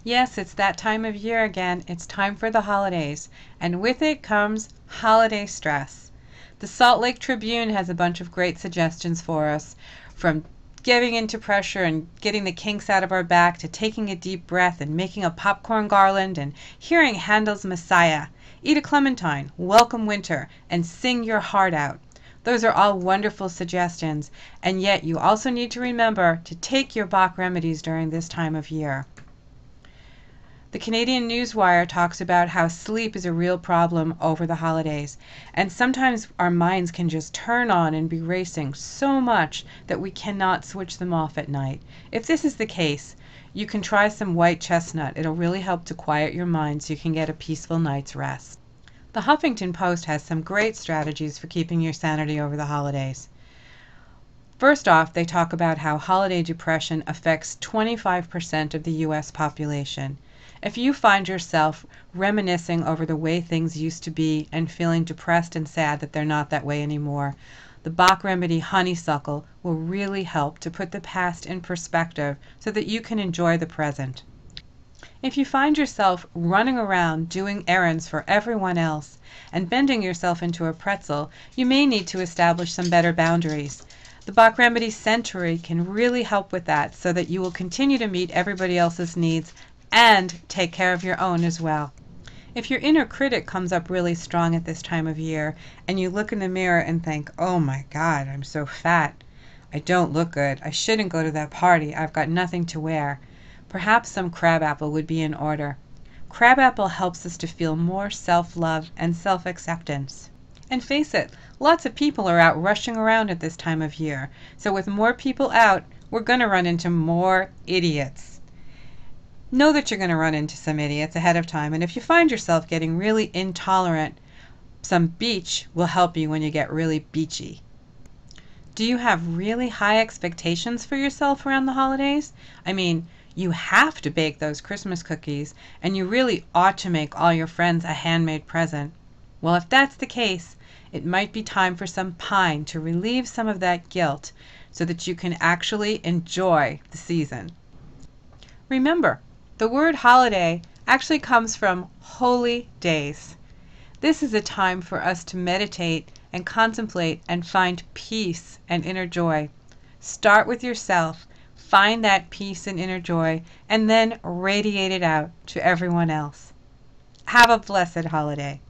Yes, it's that time of year again. It's time for the holidays, and with it comes holiday stress. The Salt Lake Tribune has a bunch of great suggestions for us, from giving into pressure and getting the kinks out of our back to taking a deep breath and making a popcorn garland and hearing Handel's Messiah. Eat a clementine, welcome winter, and sing your heart out. Those are all wonderful suggestions, and yet you also need to remember to take your Bach remedies during this time of year. The Canadian Newswire talks about how sleep is a real problem over the holidays, and sometimes our minds can just turn on and be racing so much that we cannot switch them off at night. If this is the case, you can try some white chestnut. It'll really help to quiet your mind so you can get a peaceful night's rest. The Huffington Post has some great strategies for keeping your sanity over the holidays. First off, they talk about how holiday depression affects 25% of the U.S. population. If you find yourself reminiscing over the way things used to be and feeling depressed and sad that they're not that way anymore, the Bach remedy honeysuckle will really help to put the past in perspective so that you can enjoy the present. If you find yourself running around doing errands for everyone else and bending yourself into a pretzel, you may need to establish some better boundaries. The Bach Remedy Century can really help with that so that you will continue to meet everybody else's needs and take care of your own as well. If your inner critic comes up really strong at this time of year and you look in the mirror and think, oh my God, I'm so fat. I don't look good. I shouldn't go to that party. I've got nothing to wear. Perhaps some crabapple would be in order. Crabapple helps us to feel more self-love and self-acceptance. And face it, lots of people are out rushing around at this time of year. So with more people out, we're going to run into more idiots. Know that you're going to run into some idiots ahead of time, and if you find yourself getting really intolerant, some beach will help you when you get really beachy. Do you have really high expectations for yourself around the holidays? I mean, you have to bake those Christmas cookies, and you really ought to make all your friends a handmade present. Well, if that's the case, it might be time for some pine to relieve some of that guilt so that you can actually enjoy the season. Remember, the word holiday actually comes from holy days. This is a time for us to meditate and contemplate and find peace and inner joy. Start with yourself, find that peace and inner joy, and then radiate it out to everyone else. Have a blessed holiday.